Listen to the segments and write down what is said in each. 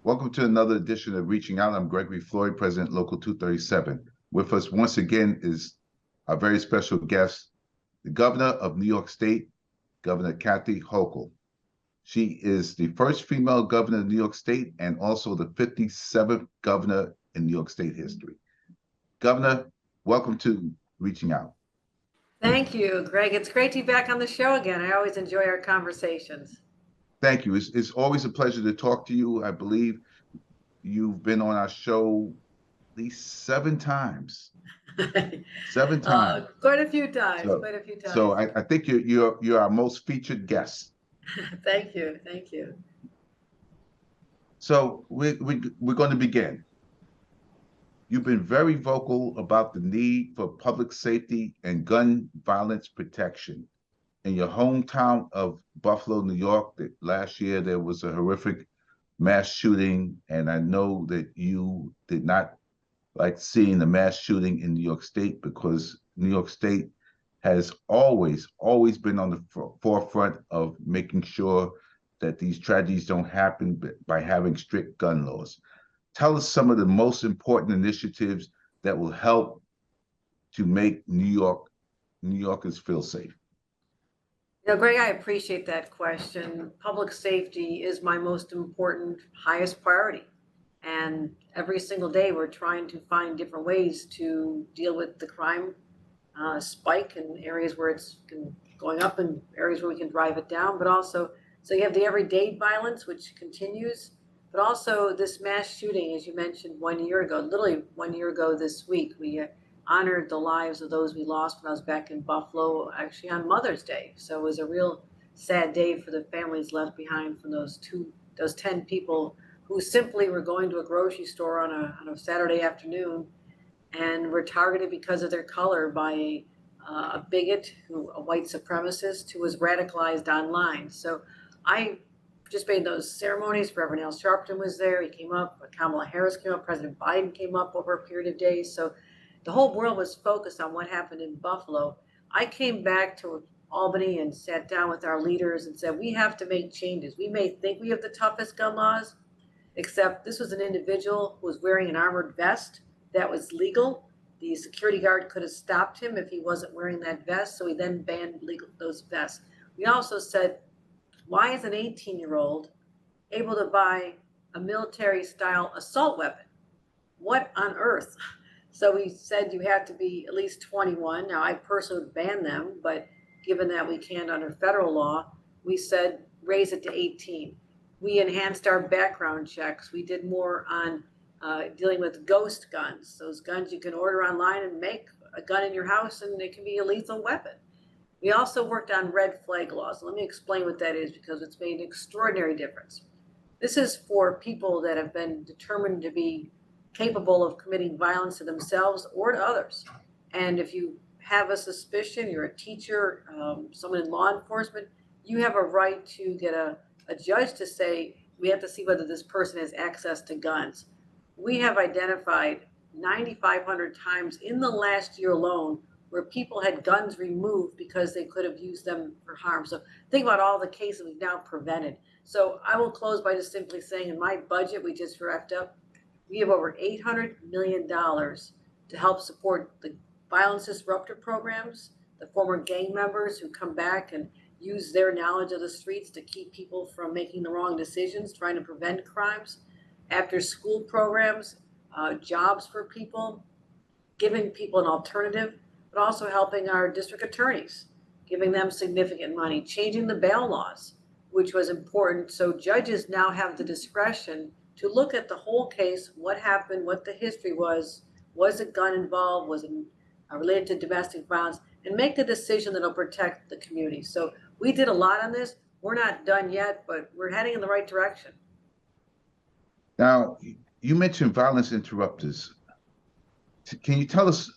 Welcome to another edition of Reaching Out. I'm Gregory Floyd, President Local 237. With us once again is our very special guest, the Governor of New York State, Governor Kathy Hochul. She is the first female governor of New York State and also the 57th governor in New York State history. Governor, welcome to Reaching Out. Thank you, Greg. It's great to be back on the show again. I always enjoy our conversations. Thank you. It's always a pleasure to talk to you. I believe you've been on our show at least 7 times. 7 times. Quite a few times. So, Quite a few times. so I think you're our most featured guest. Thank you. Thank you. So we're going to begin. You've been very vocal about the need for public safety and gun violence protection. In your hometown of Buffalo, New York, that last year there was a horrific mass shooting, and I know that you did not like seeing the mass shooting in New York State because New York State has always been on the forefront of making sure that these tragedies don't happen by having strict gun laws. Tell us some of the most important initiatives that will help to make New Yorkers feel safe. Greg, I appreciate that question. Public safety is my most important, highest priority. And every single day, we're trying to find different ways to deal with the crime spike in areas where it's going up and areas where we can drive it down. But also, so you have the everyday violence, which continues, but also this mass shooting, as you mentioned, 1 year ago, literally 1 year ago this week, we honored the lives of those we lost when I was back in Buffalo, actually on Mother's Day. So it was a real sad day for the families left behind from those 10 people who simply were going to a grocery store on a Saturday afternoon and were targeted because of their color by a bigot, a white supremacist who was radicalized online. So I just made those ceremonies. Reverend Al Sharpton was there. He came up. Kamala Harris came up. President Biden came up over a period of days. So the whole world was focused on what happened in Buffalo. I came back to Albany and sat down with our leaders and said, we have to make changes. We may think we have the toughest gun laws, except this was an individual who was wearing an armored vest that was legal. The security guard could have stopped him if he wasn't wearing that vest, so we then banned those vests. We also said, why is an 18-year-old able to buy a military-style assault weapon? What on earth? So we said you have to be at least 21. Now, I personally would ban them, but given that we can't under federal law, we said raise it to 18. We enhanced our background checks. We did more on dealing with ghost guns, those guns you can order online and make a gun in your house, and it can be a lethal weapon. We also worked on red flag laws. Let me explain what that is because it's made an extraordinary difference. This is for people that have been determined to be capable of committing violence to themselves or to others. And if you have a suspicion, you're a teacher, someone in law enforcement, you have a right to get a judge to say, we have to see whether this person has access to guns. We have identified 9,500 times in the last year alone where people had guns removed because they could have used them for harm. So think about all the cases we've now prevented. So I will close by just simply saying in my budget, we just wrapped up, we have over $800 million to help support the violence disruptor programs, the former gang members who come back and use their knowledge of the streets to keep people from making the wrong decisions, trying to prevent crimes, after school programs, jobs for people, giving people an alternative, but also helping our district attorneys, giving them significant money, changing the bail laws, which was important. So judges now have the discretion to look at the whole case, what happened, what the history was a gun involved, was it related to domestic violence, and make the decision that'll protect the community. So we did a lot on this. We're not done yet, but we're heading in the right direction. Now, you mentioned violence interrupters. Can you tell us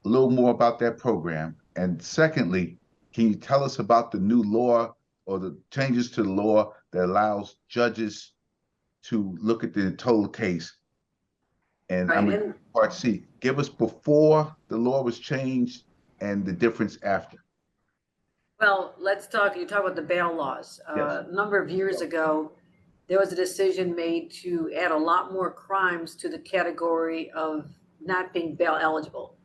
a little more about that program? And secondly, can you tell us about the new law or the changes to the law that allows judges to look at the total case? And right. I'm in part C. Give us before the law was changed and the difference after. Well, let's talk. You talk about the bail laws. Yes. A number of years ago, there was a decision made to add a lot more crimes to the category of not being bail eligible.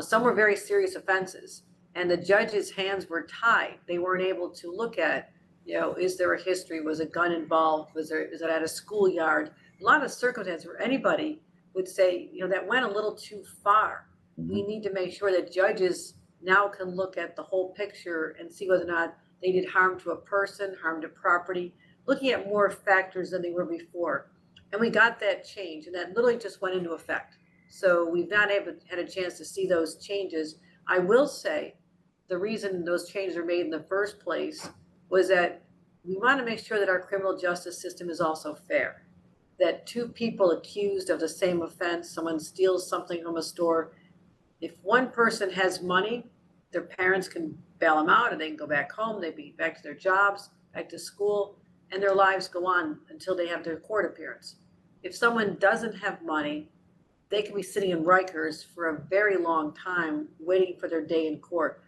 Some were very serious offenses, and the judge's hands were tied. They weren't able to look at, is there a history? Was a gun involved? Is it at a schoolyard? A lot of circumstances where anybody would say, that went a little too far. We Mhm. need to make sure that judges now can look at the whole picture and see whether or not they did harm to a person, harm to property, looking at more factors than they were before. And we got that change, and that literally just went into effect. So we've not had a chance to see those changes. I will say the reason those changes are made in the first place was that we want to make sure that our criminal justice system is also fair. That two people accused of the same offense, someone steals something from a store, if one person has money, their parents can bail them out and they can go back home, they be back to their jobs, back to school, and their lives go on until they have their court appearance. If someone doesn't have money, they can be sitting in Rikers for a very long time waiting for their day in court.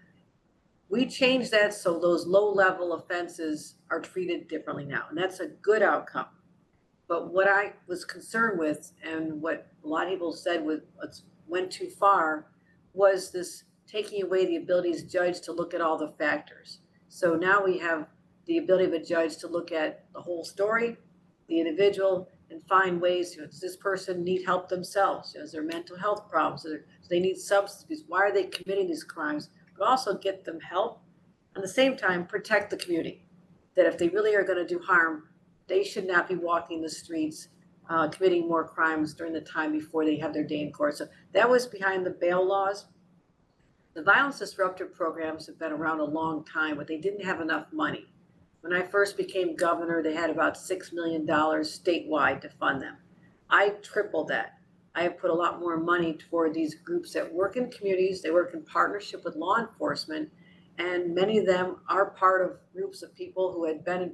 We changed that so those low level offenses are treated differently now, and that's a good outcome. But what I was concerned with, and what a lot of people said went too far, was this taking away the ability as judge to look at all the factors. So now we have the ability of a judge to look at the whole story, the individual, and find ways. Does this person need help themselves? Is there mental health problems? Do they need substance abuse? Why are they committing these crimes? But also get them help. At the same time, protect the community. That if they really are going to do harm, they should not be walking the streets, committing more crimes during the time before they have their day in court. So that was behind the bail laws. The violence disruptor programs have been around a long time, but they didn't have enough money. When I first became governor, they had about $6 million statewide to fund them. I tripled that. I have put a lot more money toward these groups that work in communities. They work in partnership with law enforcement, and many of them are part of groups of people who had been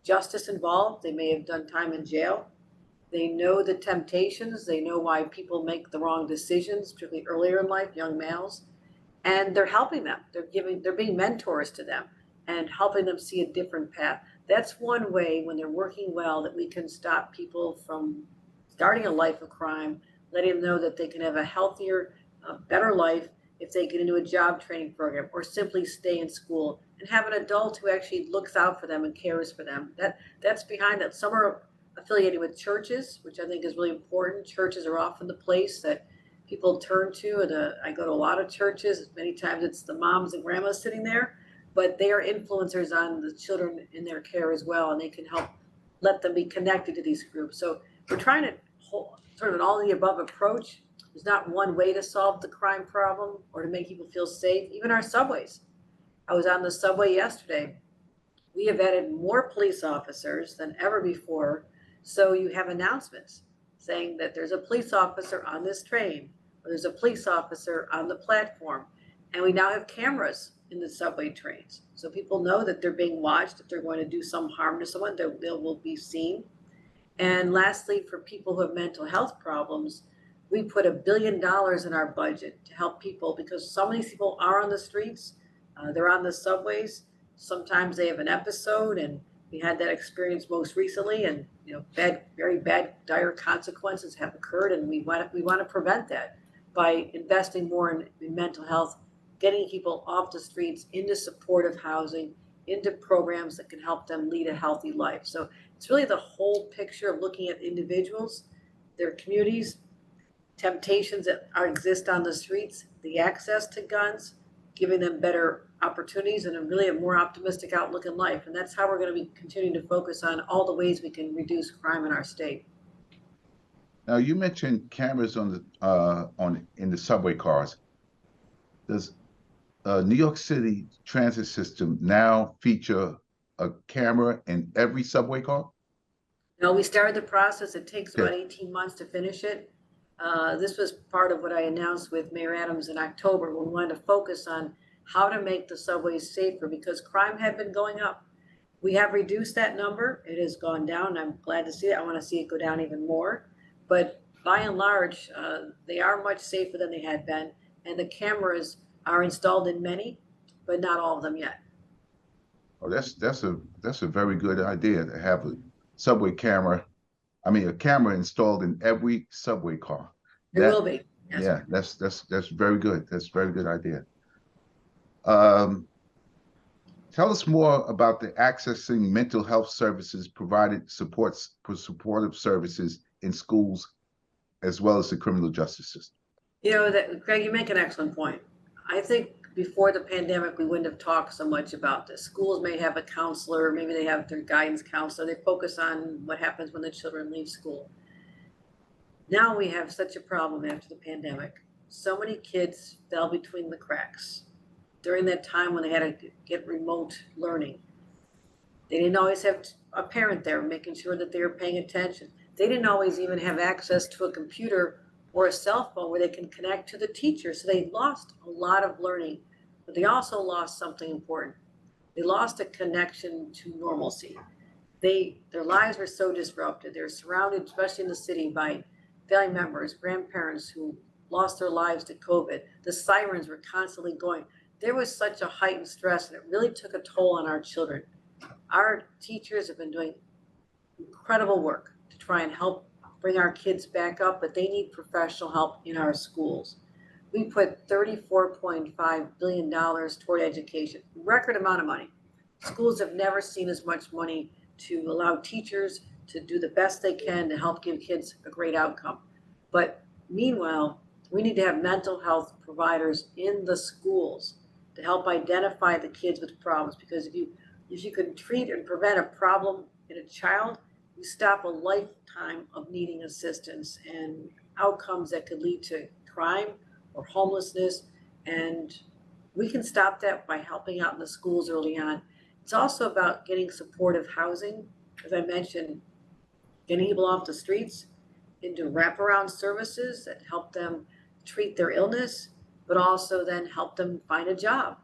justice involved. They may have done time in jail. They know the temptations. They know why people make the wrong decisions, particularly earlier in life, young males. And they're helping them. They're being mentors to them and helping them see a different path. That's one way when they're working well that we can stop people from starting a life of crime, letting them know that they can have a healthier, better life if they get into a job training program or simply stay in school and have an adult who actually looks out for them and cares for them. That's behind that. Some are affiliated with churches, which I think is really important. Churches are often the place that people turn to. And I go to a lot of churches. Many times it's the moms and grandmas sitting there, but they are influencers on the children in their care as well, and they can help let them be connected to these groups. So we're trying to sort of an all of the above approach. There's not one way to solve the crime problem or to make people feel safe. Even our subways. I was on the subway yesterday. We have added more police officers than ever before. So you have announcements saying that there's a police officer on this train, or there's a police officer on the platform. And we now have cameras in the subway trains. So people know that they're being watched. If they're going to do some harm to someone, they will be seen. And lastly, for people who have mental health problems, we put $1 billion in our budget to help people because some of these people are on the streets, they're on the subways. Sometimes they have an episode, and we had that experience most recently, and very bad, dire consequences have occurred, and we want to prevent that by investing more in mental health, getting people off the streets into supportive housing, into programs that can help them lead a healthy life. So it's really the whole picture of looking at individuals, their communities, temptations that exist on the streets, the access to guns, giving them better opportunities and a more optimistic outlook in life. And that's how we're going to be continuing to focus on all the ways we can reduce crime in our state. Now you mentioned cameras on in the subway cars. Does New York City transit system now feature a camera in every subway car? No, we started the process. It takes about Okay. 18 months to finish it. This was part of what I announced with Mayor Adams in October when we wanted to focus on how to make the subways safer because crime had been going up. We have reduced that number. It has gone down. I'm glad to see it. I want to see it go down even more. But by and large, they are much safer than they had been. And the cameras are installed in many, but not all of them yet. Oh, that's a very good idea to have subway camera. I mean, a camera installed in every subway car. It will That, be. Yes. yeah, that's very good. That's a very good idea. Um, Tell us more about the accessing mental health services provided supports for supportive services in schools as well as the criminal justice system. Greg, you make an excellent point. I think before the pandemic, we wouldn't have talked so much about this. Schools may have a counselor, maybe they have their guidance counselor. They focus on what happens when the children leave school. Now we have such a problem after the pandemic. So many kids fell between the cracks during that time when they had to get remote learning. They didn't always have a parent there making sure that they were paying attention. They didn't always even have access to a computer or a cell phone where they can connect to the teacher. So they lost a lot of learning, but they also lost something important. They lost a connection to normalcy. Their lives were so disrupted. They're surrounded, especially in the city, by family members, grandparents who lost their lives to COVID. The sirens were constantly going. There was such a heightened stress, and it really took a toll on our children. Our teachers have been doing incredible work to try and help bring our kids back up, but they need professional help in our schools. We put $34.5 billion toward education, record amount of money. Schools have never seen as much money to allow teachers to do the best they can to help give kids a great outcome. But meanwhile, we need to have mental health providers in the schools to help identify the kids with problems, because if you can treat and prevent a problem in a child, you stop a lifetime of needing assistance and outcomes that could lead to crime or homelessness. And we can stop that by helping out in the schools early on. It's also about getting supportive housing. As I mentioned, getting people off the streets into wraparound services that help them treat their illness, but also then help them find a job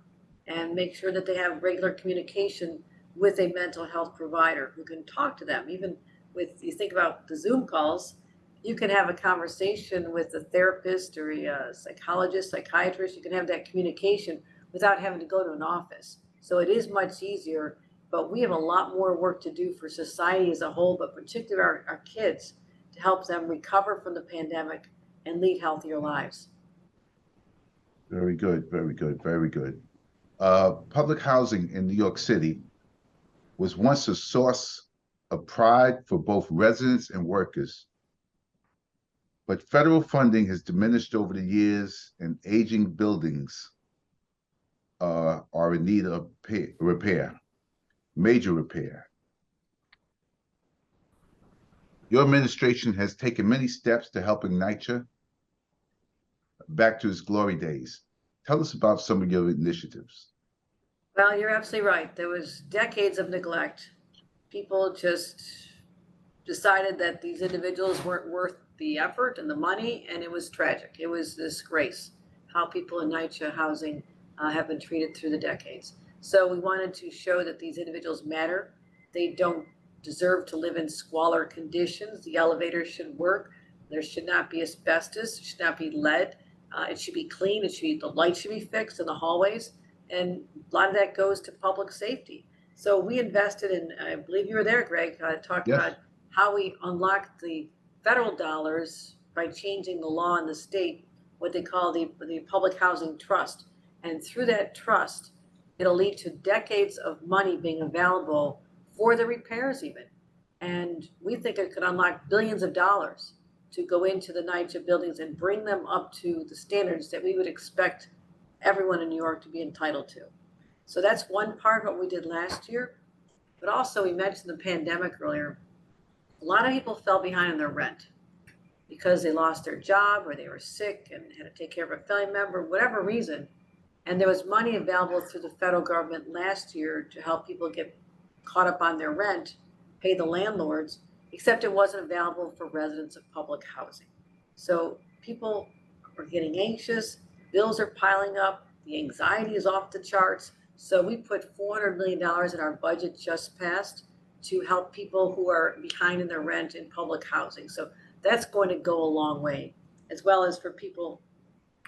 and make sure that they have regular communication with a mental health provider who can talk to them. Even with, you think about the Zoom calls, you can have a conversation with a therapist or a psychologist, psychiatrist. You can have that communication without having to go to an office. So it is much easier, but we have a lot more work to do for society as a whole, but particularly our kids, to help them recover from the pandemic and lead healthier lives. Very good, very good, very good. Public housing in New York City was once a source of pride for both residents and workers. But federal funding has diminished over the years, and aging buildings are in need of repair, major repair. Your administration has taken many steps to help NYCHA back to its glory days. Tell us about some of your initiatives. Well, you're absolutely right. There was decades of neglect. People just decided that these individuals weren't worth the effort and the money, and it was tragic. It was disgrace how people in NYCHA housing have been treated through the decades. So we wanted to show that these individuals matter. They don't deserve to live in squalor conditions. The elevators should work. There should not be asbestos. There should not be lead. It should be clean. The lights should be fixed in the hallways. And a lot of that goes to public safety. So we invested in, I believe you were there, Greg, talked Yes. about how we unlocked the federal dollars by changing the law in the state, what they call the Public Housing Trust. And through that trust, it'll lead to decades of money being available for the repairs even. And we think it could unlock billions of dollars to go into the NYCHA buildings and bring them up to the standards that we would expect everyone in New York to be entitled to. So that's one part of what we did last year. But also, we mentioned the pandemic earlier. A lot of people fell behind on their rent because they lost their job or they were sick and had to take care of a family member, whatever reason. And there was money available through the federal government last year to help people get caught up on their rent, pay the landlords, except it wasn't available for residents of public housing. So people are getting anxious, bills are piling up, the anxiety is off the charts. So we put $400 million in our budget just passed to help people who are behind in their rent in public housing. So that's going to go a long way, as well as for people,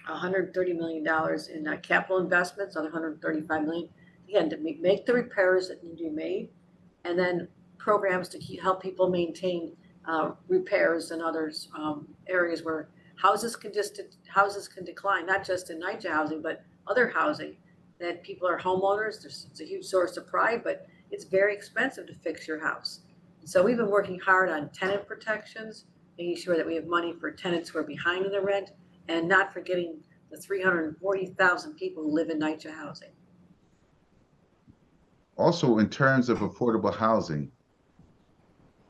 $130 million in capital investments, another $135 million, again, to make the repairs that need to be made, and then programs to help people maintain repairs and others areas where houses can decline, not just in NYCHA housing, but other housing that people are homeowners. It's a huge source of pride, but it's very expensive to fix your house. So we've been working hard on tenant protections, making sure that we have money for tenants who are behind in the rent, and not forgetting the 340,000 people who live in NYCHA housing. Also, in terms of affordable housing,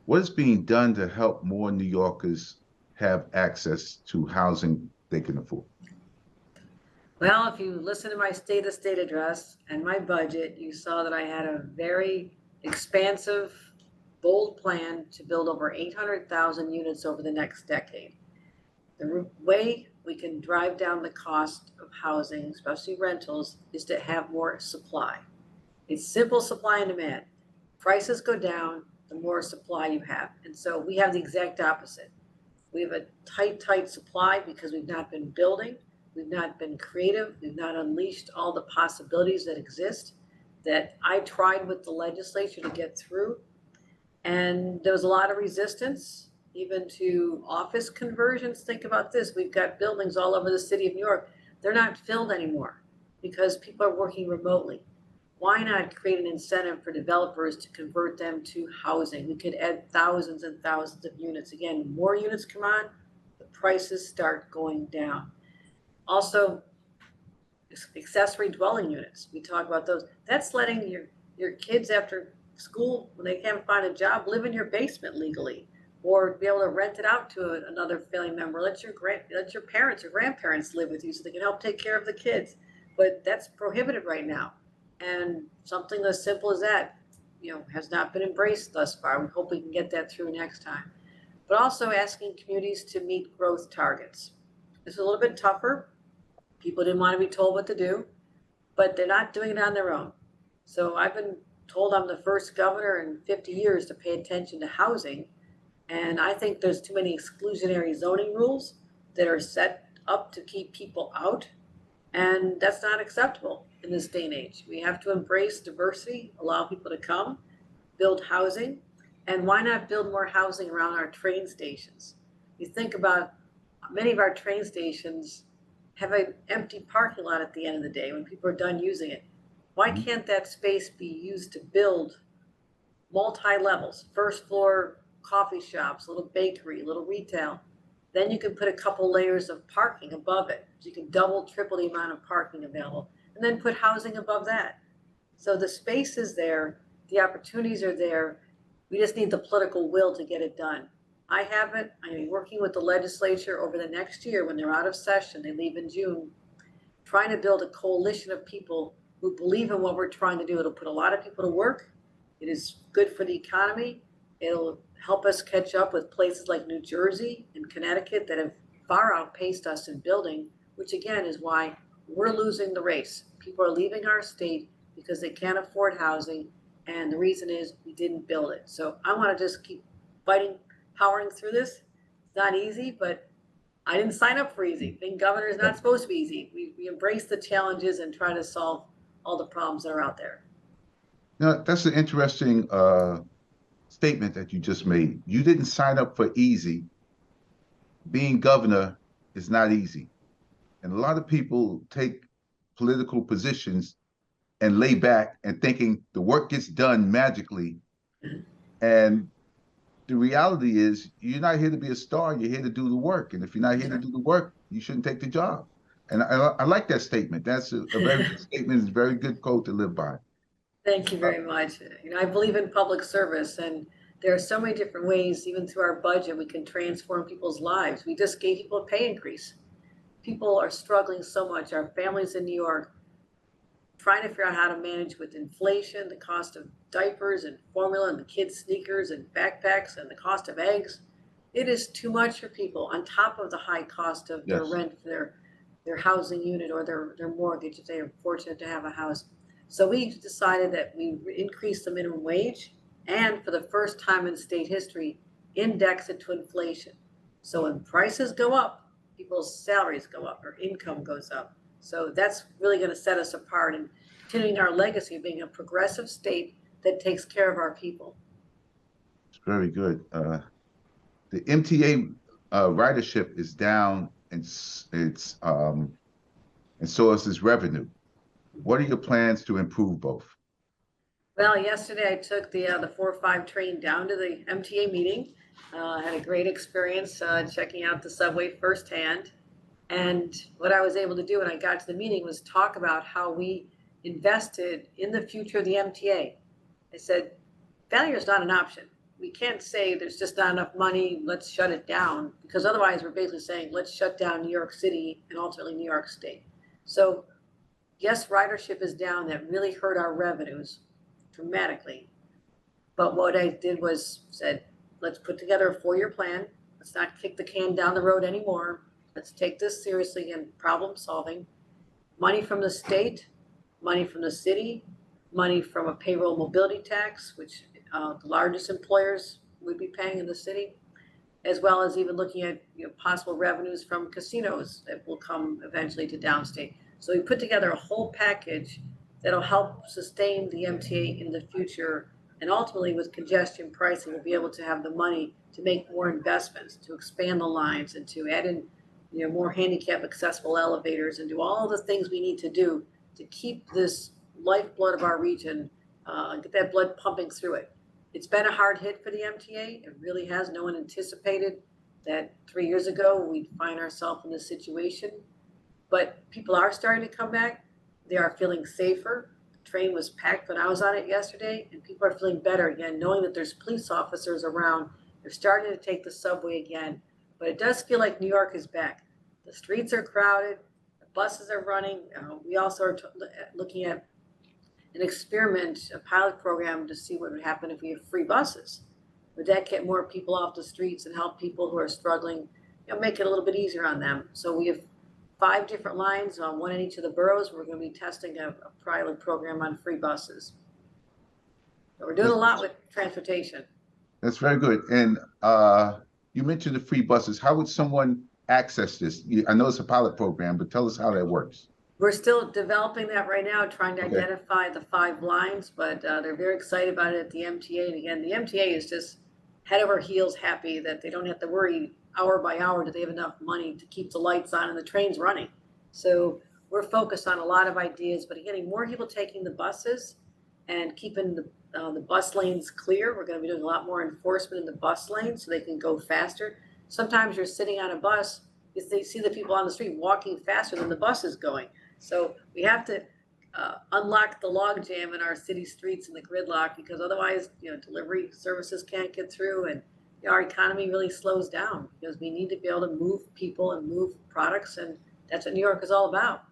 what is being done to help more New Yorkers have access to housing they can afford? Well, if you listen to my state address and my budget, you saw that I had a very expansive, bold plan to build over 800,000 units over the next decade. The way we can drive down the cost of housing, especially rentals, is to have more supply. It's simple supply and demand. Prices go down, the more supply you have. And so we have the exact opposite. We have a tight supply because we've not been building, we've not been creative, we've not unleashed all the possibilities that exist that I tried with the legislature to get through. And there was a lot of resistance, even to office conversions. Think about this. We've got buildings all over the city of New York. They're not filled anymore because people are working remotely. Why not create an incentive for developers to convert them to housing? We could add thousands and thousands of units. Again, more units come on, the prices start going down. Also, accessory dwelling units, we talk about those. That's letting your kids after school, when they can't find a job, live in your basement legally, or be able to rent it out to another family member. Let your parents or grandparents live with you so they can help take care of the kids. But that's prohibited right now. And something as simple as that, has not been embraced thus far. We hope we can get that through next time. But also asking communities to meet growth targets. It's a little bit tougher. People didn't want to be told what to do, but they're not doing it on their own. So I've been told I'm the first governor in 50 years to pay attention to housing. And I think there's too many exclusionary zoning rules that are set up to keep people out. And that's not acceptable in this day and age. We have to embrace diversity, allow people to come, build housing, and why not build more housing around our train stations? You think about many of our train stations have an empty parking lot at the end of the day when people are done using it. Why can't that space be used to build multi-levels, first floor coffee shops, little bakery, little retail? Then you can put a couple layers of parking above it. So you can double, triple the amount of parking available, and then put housing above that. So the space is there, the opportunities are there. We just need the political will to get it done. I haven't. I'm working with the legislature over the next year when they're out of session. They leave in June, trying to build a coalition of people who believe in what we're trying to do. It'll put a lot of people to work. It is good for the economy. It'll help us catch up with places like New Jersey and Connecticut that have far outpaced us in building, which again is why we're losing the race. People are leaving our state because they can't afford housing, and the reason is we didn't build it. So I want to just keep fighting, powering through this. It's not easy, but I didn't sign up for easy. Being governor is not supposed to be easy. We embrace the challenges and try to solve all the problems that are out there. Now, that's an interesting statement that you just made. You didn't sign up for easy. Being governor is not easy. And a lot of people take political positions and lay back and thinking the work gets done magically. And the reality is you're not here to be a star, you're here to do the work. And if you're not here to do the work, you shouldn't take the job. And I like that statement. That's a very good statement. It's a very good code to live by. Thank you very much. I believe in public service, and there are so many different ways, even through our budget, we can transform people's lives. We just gave people a pay increase. People are struggling so much. Our families in New York trying to figure out how to manage with inflation, the cost of diapers and formula and the kids' sneakers and backpacks and the cost of eggs. It is too much for people on top of the high cost of their rent for their housing unit or their mortgage if they are fortunate to have a house. So we decided that we increase the minimum wage and for the first time in state history, index it to inflation. So when prices go up, people's salaries go up or income goes up. So that's really going to set us apart and continuing our legacy of being a progressive state that takes care of our people. Very good. The MTA ridership is down, and and so is its revenue. What are your plans to improve both? Well, yesterday I took the 405 train down to the MTA meeting. Had a great experience checking out the subway firsthand. And what I was able to do when I got to the meeting was talk about how we invested in the future of the MTA. I said, failure is not an option. We can't say there's just not enough money, let's shut it down, because otherwise we're basically saying, let's shut down New York City and ultimately New York State. So yes, ridership is down. That really hurt our revenues dramatically. But what I did was said, let's put together a 4-year plan. Let's not kick the can down the road anymore. Let's take this seriously and problem solving. Money from the state, money from the city, money from a payroll mobility tax, which the largest employers would be paying in the city, as well as even looking at possible revenues from casinos that will come eventually to downstate. So we put together a whole package that'll help sustain the MTA in the future. And ultimately with congestion pricing, we'll be able to have the money to make more investments, to expand the lines and to add in more handicap accessible elevators and do all the things we need to do to keep this lifeblood of our region, get that blood pumping through it. It's been a hard hit for the MTA. It really has. No one anticipated that 3 years ago we'd find ourselves in this situation. But people are starting to come back. They are feeling safer. The train was packed when I was on it yesterday, and people are feeling better again, knowing that there's police officers around. They're starting to take the subway again. But it does feel like New York is back. The streets are crowded. The buses are running. We also are looking at an experiment, a pilot program to see what would happen if we have free buses. Would that get more people off the streets and help people who are struggling, make it a little bit easier on them? So we have 5 different lines, one in each of the boroughs. We're going to be testing a pilot program on free buses. So we're doing a lot with transportation. That's very good. And you mentioned the free buses. How would someone access this? I know it's a pilot program, but tell us how that works. We're still developing that right now, trying to identify the 5 lines, but they're very excited about it at the MTA. And again, the MTA is just head over heels happy that they don't have to worry hour by hour do they have enough money to keep the lights on and the trains running. So we're focused on a lot of ideas, but getting more people taking the buses and keeping the bus lanes clear. We're going to be doing a lot more enforcement in the bus lanes so they can go faster. Sometimes you're sitting on a bus, they see the people on the street walking faster than the bus is going. So we have to unlock the logjam in our city streets and the gridlock, because otherwise, delivery services can't get through, and our economy really slows down because we need to be able to move people and move products, and that's what New York is all about.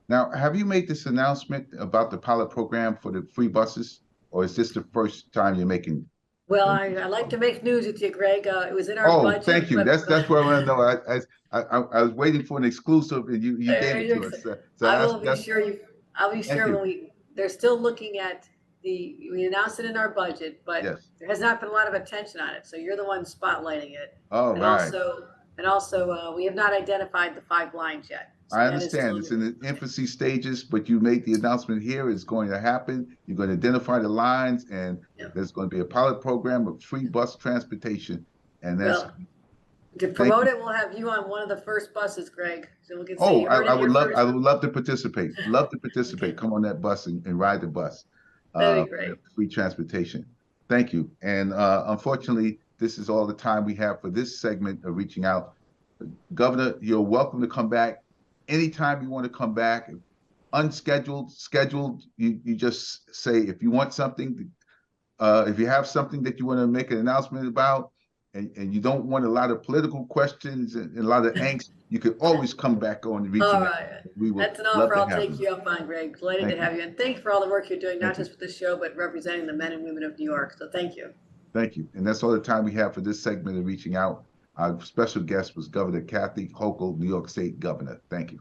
Now, have you made this announcement about the pilot program for the free buses, or is this the first time you're making? Well, I like to make news with you, Greg. It was in our budget. Oh, thank you. That's what I want to know. I was waiting for an exclusive, and you gave it to us. So I will be sure I'll be sure when they're still looking at we announced it in our budget, but there has not been a lot of attention on it. So you're the one spotlighting it. Oh, right. And also, we have not identified the 5 lines yet. So I understand it's in the infancy stages, but you made the announcement here. It's going to happen. You're going to identify the lines, and there's going to be a pilot program of free bus transportation. And that's to promote it. We'll have you on one of the first buses, Greg. So we can say I would love to participate. Love to participate. Come on that bus and ride the bus. That'd be great. Free transportation. Thank you. And unfortunately, this is all the time we have for this segment of Reaching Out. Governor, you're welcome to come back anytime you want to come back. Unscheduled, scheduled, you just say if you want something, if you have something that you want to make an announcement about, and you don't want a lot of political questions and a lot of angst, you can always come back on Reaching Out. All right. That's an offer I'll take you up on, Greg. Delighted to have you. And thank you for all the work you're doing, not just with the show, but representing the men and women of New York. So thank you. Thank you. And that's all the time we have for this segment of Reaching Out. Our special guest was Governor Kathy Hochul, New York State Governor. Thank you.